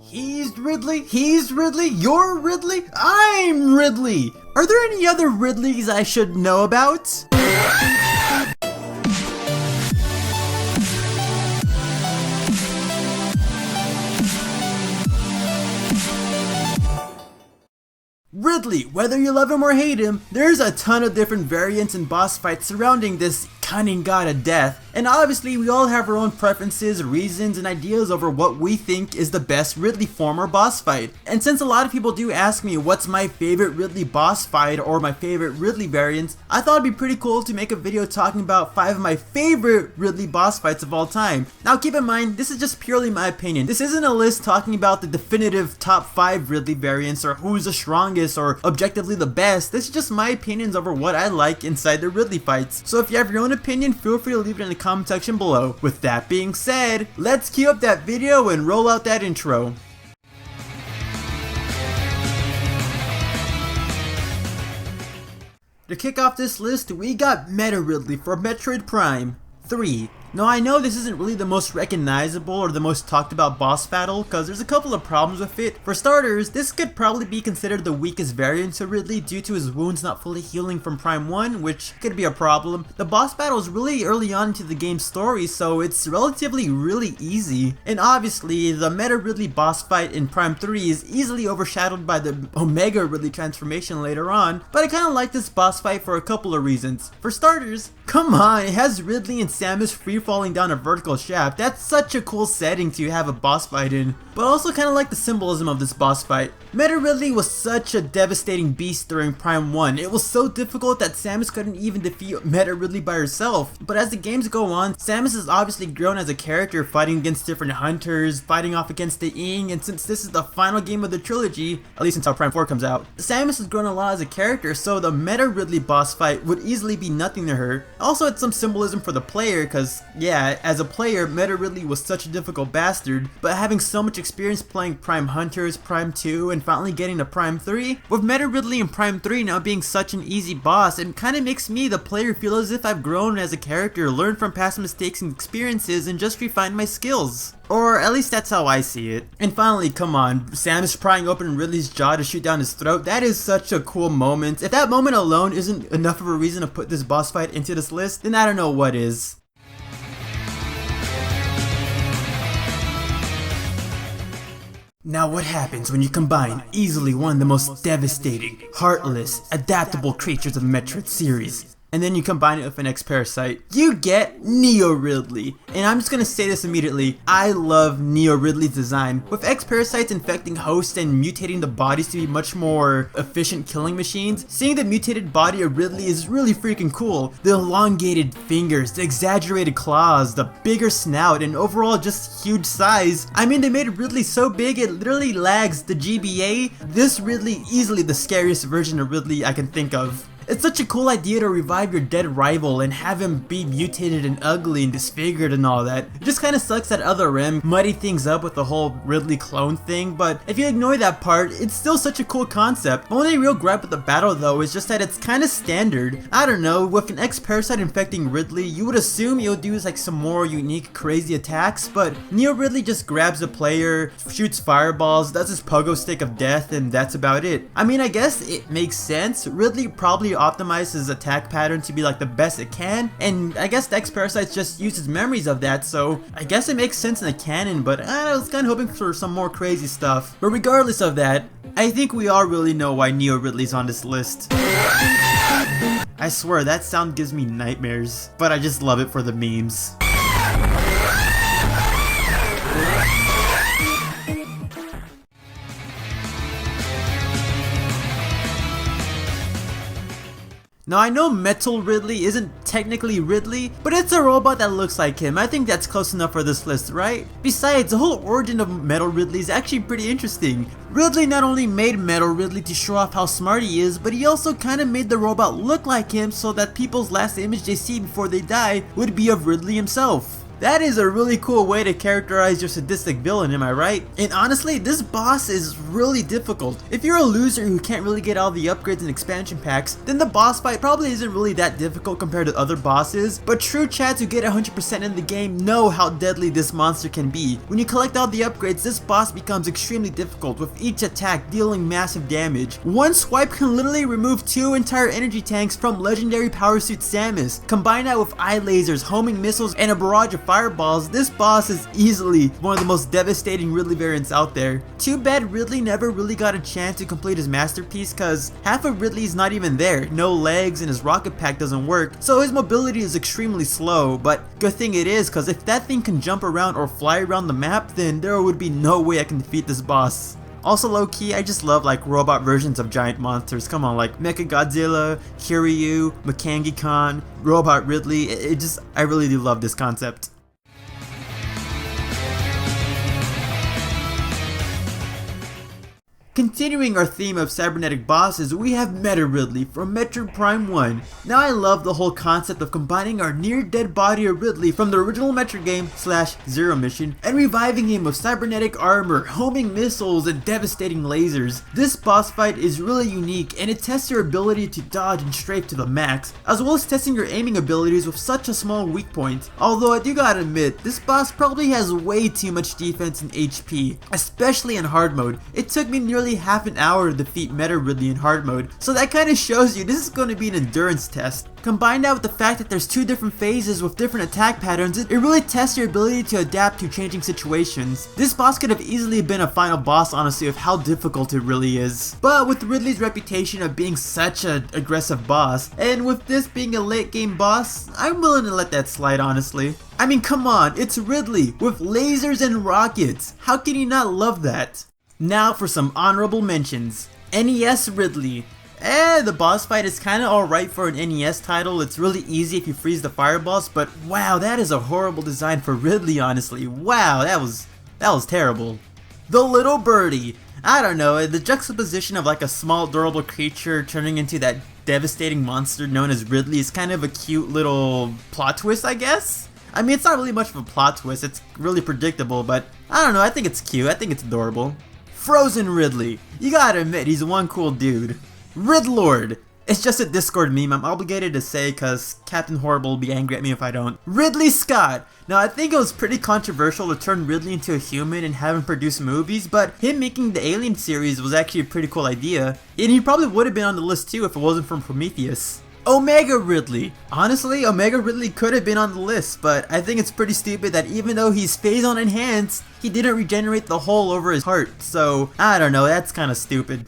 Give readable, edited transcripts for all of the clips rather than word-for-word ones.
He's Ridley, you're Ridley, I'm Ridley! Are there any other Ridleys I should know about? Ridley, whether you love him or hate him, there's a ton of different variants and boss fights surrounding this cunning god of death, and obviously we all have our own preferences, reasons, and ideas over what we think is the best Ridley form or boss fight. And since a lot of people do ask me what's my favorite Ridley boss fight or my favorite Ridley variants, I thought it'd be pretty cool to make a video talking about 5 of my favorite Ridley boss fights of all time. Now keep in mind, this is just purely my opinion. This isn't a list talking about the definitive top 5 Ridley variants or who's the strongest or objectively the best. This is just my opinions over what I like inside the Ridley fights. So if you have your own opinion, feel free to leave it in the comment section below. With that being said, let's cue up that video and roll out that intro. To kick off this list, we got Meta Ridley for Metroid Prime 3. Now I know this isn't really the most recognizable or the most talked about boss battle, cause there's a couple of problems with it. For starters, this could probably be considered the weakest variant to Ridley due to his wounds not fully healing from Prime 1, which could be a problem. The boss battle is really early on into the game's story, so it's relatively really easy. And obviously, the Meta Ridley boss fight in Prime 3 is easily overshadowed by the Omega Ridley transformation later on, but I kinda like this boss fight for a couple of reasons. For starters, come on, it has Ridley and Samus free falling down a vertical shaft. That's such a cool setting to have a boss fight in. But I also kind of like the symbolism of this boss fight. Meta Ridley was such a devastating beast during Prime 1. It was so difficult that Samus couldn't even defeat Meta Ridley by herself. But as the games go on, Samus has obviously grown as a character, fighting against different hunters, fighting off against the Ing, and since this is the final game of the trilogy, at least until Prime 4 comes out, Samus has grown a lot as a character, so the Meta Ridley boss fight would easily be nothing to her. Also, it's some symbolism for the player, cause yeah, as a player, Meta Ridley was such a difficult bastard, but having so much experience playing Prime Hunters, Prime 2, and finally getting to Prime 3, with Meta Ridley in Prime 3 now being such an easy boss, it kinda makes me, the player, feel as if I've grown as a character, learned from past mistakes and experiences, and just refined my skills. Or at least that's how I see it. And finally, come on, Samus prying open Ridley's jaw to shoot down his throat, that is such a cool moment. If that moment alone isn't enough of a reason to put this boss fight into this list, then I don't know what is. Now what happens when you combine easily one of the most devastating, heartless, adaptable creatures of the Metroid series, and then you combine it with an X-Parasite? You get Neo Ridley. And I'm just gonna say this immediately, I love Neo Ridley's design. With X-Parasites infecting hosts and mutating the bodies to be much more efficient killing machines, seeing the mutated body of Ridley is really freaking cool. The elongated fingers, the exaggerated claws, the bigger snout, and overall just huge size. I mean, they made Ridley so big it literally lags the GBA. This Ridley, easily the scariest version of Ridley I can think of. It's such a cool idea to revive your dead rival and have him be mutated and ugly and disfigured and all that. It just kinda sucks that Other M muddy things up with the whole Ridley clone thing, but if you ignore that part, it's still such a cool concept. My only real gripe with the battle though is just that it's kinda standard. I don't know, with an X-Parasite infecting Ridley, you would assume he'll do like some more unique crazy attacks, but Neo Ridley just grabs a player, shoots fireballs, does his pogo stick of death, and that's about it. I mean, I guess it makes sense. Ridley probably optimizes his attack pattern to be like the best it can, and I guess the X-Parasites just uses memories of that, so I guess it makes sense in the canon, but I was kinda hoping for some more crazy stuff. But regardless of that, I think we all really know why Neo Ridley's on this list. I swear, that sound gives me nightmares, but I just love it for the memes. Now I know Metal Ridley isn't technically Ridley, but it's a robot that looks like him. I think that's close enough for this list, right? Besides, the whole origin of Metal Ridley is actually pretty interesting. Ridley not only made Metal Ridley to show off how smart he is, but he also kinda made the robot look like him so that people's last image they see before they die would be of Ridley himself. That is a really cool way to characterize your sadistic villain, am I right? And honestly, this boss is really difficult. If you're a loser who can't really get all the upgrades and expansion packs, then the boss fight probably isn't really that difficult compared to other bosses, but true chads who get 100% in the game know how deadly this monster can be. When you collect all the upgrades, this boss becomes extremely difficult, with each attack dealing massive damage. One swipe can literally remove 2 entire energy tanks from legendary Power Suit Samus. Combine that with eye lasers, homing missiles, and a barrage of fireballs, this boss is easily one of the most devastating Ridley variants out there. Too bad Ridley never really got a chance to complete his masterpiece, cause half of Ridley's not even there, no legs, and his rocket pack doesn't work, so his mobility is extremely slow. But good thing it is, cause if that thing can jump around or fly around the map, then there would be no way I can defeat this boss. Also low-key, I just love like robot versions of giant monsters. Come on, like Mechagodzilla, Kiryu, Makangi Khan, Robot Ridley. I really do love this concept. Continuing our theme of cybernetic bosses, we have Meta Ridley from Metroid Prime 1. Now I love the whole concept of combining our near-dead body of Ridley from the original Metroid game / Zero Mission and reviving him with cybernetic armor, homing missiles, and devastating lasers. This boss fight is really unique and it tests your ability to dodge and strafe to the max, as well as testing your aiming abilities with such a small weak point. Although I do gotta admit, this boss probably has way too much defense and HP, especially in hard mode. It took me nearly half an hour to defeat Meta Ridley in hard mode, so that kind of shows you this is going to be an endurance test. Combine that with the fact that there's 2 different phases with different attack patterns, it really tests your ability to adapt to changing situations. This boss could have easily been a final boss, honestly, of how difficult it really is. But with Ridley's reputation of being such an aggressive boss, and with this being a late game boss, I'm willing to let that slide, honestly. I mean, come on, it's Ridley with lasers and rockets. How can you not love that? Now for some honorable mentions. NES Ridley. The boss fight is kinda alright for an NES title. It's really easy if you freeze the fireballs, but wow, that is a horrible design for Ridley, honestly. Wow, that was terrible. The Little Birdie. I don't know, the juxtaposition of like a small durable creature turning into that devastating monster known as Ridley is kind of a cute little plot twist, I guess? I mean, it's not really much of a plot twist, it's really predictable, but I don't know, I think it's cute, I think it's adorable. Frozen Ridley. You gotta admit, he's one cool dude. Ridlord. It's just a Discord meme I'm obligated to say cause Captain Horrible will be angry at me if I don't. Ridley Scott. Now I think it was pretty controversial to turn Ridley into a human and have him produce movies, but him making the Alien series was actually a pretty cool idea. And he probably would have been on the list too if it wasn't from Prometheus. Omega Ridley. Honestly, Omega Ridley could have been on the list, but I think it's pretty stupid that even though he's Phazon enhanced, he didn't regenerate the hole over his heart, so I don't know, that's kinda stupid.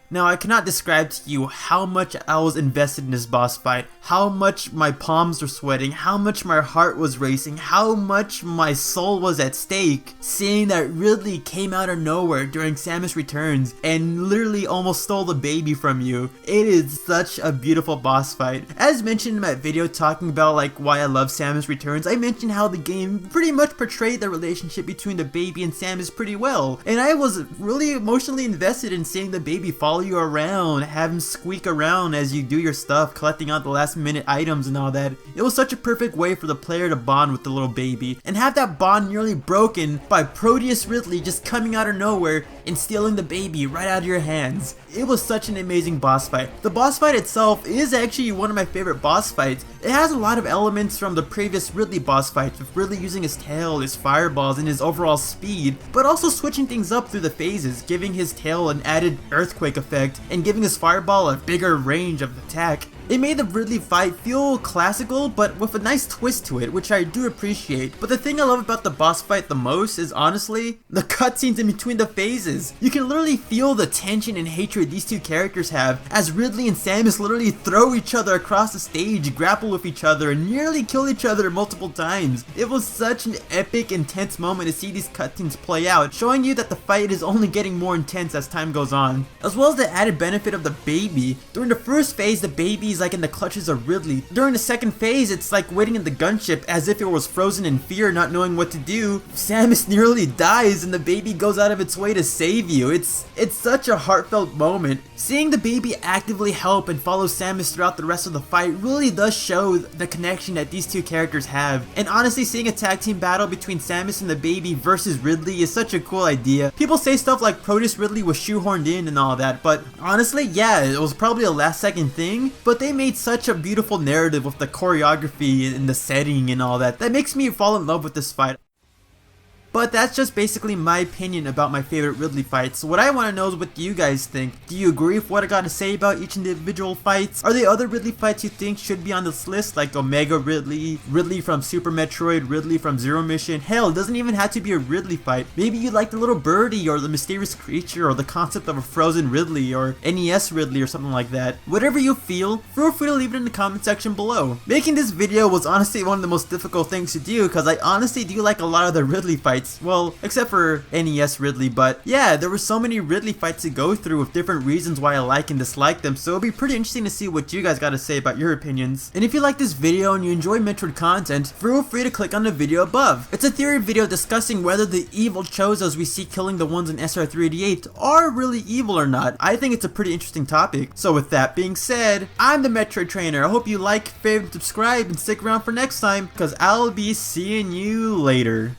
Now I cannot describe to you how much I was invested in this boss fight, how much my palms were sweating, how much my heart was racing, how much my soul was at stake, seeing that Ridley came out of nowhere during Samus Returns and literally almost stole the baby from you. It is such a beautiful boss fight. As mentioned in my video talking about like why I love Samus Returns, I mentioned how the game pretty much portrayed the relationship between the baby and Samus pretty well, and I was really emotionally invested in seeing the baby follow you around, have him squeak around as you do your stuff, collecting out the last minute items and all that. It was such a perfect way for the player to bond with the little baby, and have that bond nearly broken by Proteus Ridley just coming out of nowhere and stealing the baby right out of your hands. It was such an amazing boss fight. The boss fight itself is actually one of my favorite boss fights. It has a lot of elements from the previous Ridley boss fights, with Ridley using his tail, his fireballs, and his overall speed, but also switching things up through the phases, giving his tail an added earthquake effect, and giving his fireball a bigger range of attack. It made the Ridley fight feel classical, but with a nice twist to it, which I do appreciate. But the thing I love about the boss fight the most is honestly the cutscenes in between the phases. You can literally feel the tension and hatred these two characters have, as Ridley and Samus literally throw each other across the stage, grapple with each other, and nearly kill each other multiple times. It was such an epic, intense moment to see these cutscenes play out, showing you that the fight is only getting more intense as time goes on. As well as the added benefit of the baby. During the first phase, the baby Baby's like in the clutches of Ridley. During the second phase, it's like waiting in the gunship as if it was frozen in fear, not knowing what to do. Samus nearly dies and the baby goes out of its way to save you. It's such a heartfelt moment. Seeing the baby actively help and follow Samus throughout the rest of the fight really does show the connection that these two characters have. And honestly, seeing a tag team battle between Samus and the baby versus Ridley is such a cool idea. People say stuff like Proteus Ridley was shoehorned in and all that, but honestly, yeah, it was probably a last second thing, but they made such a beautiful narrative with the choreography and the setting and all that. That makes me fall in love with this fight. But that's just basically my opinion about my favorite Ridley fights. What I want to know is what do you guys think? Do you agree with what I got to say about each individual fights? Are there other Ridley fights you think should be on this list, like Omega Ridley, Ridley from Super Metroid, Ridley from Zero Mission? Hell, it doesn't even have to be a Ridley fight. Maybe you like the little birdie or the mysterious creature or the concept of a frozen Ridley or NES Ridley or something like that. Whatever you feel free to leave it in the comment section below. Making this video was honestly one of the most difficult things to do because I honestly do like a lot of the Ridley fights. Well, except for NES Ridley, but yeah, there were so many Ridley fights to go through with different reasons why I like and dislike them, so it'll be pretty interesting to see what you guys got to say about your opinions. And if you like this video and you enjoy Metroid content, feel free to click on the video above. It's a theory video discussing whether the evil Chozos we see killing the ones in SR388 are really evil or not. I think it's a pretty interesting topic. So with that being said, I'm the Metroid Trainer. I hope you like, favorite, subscribe, and stick around for next time, because I'll be seeing you later.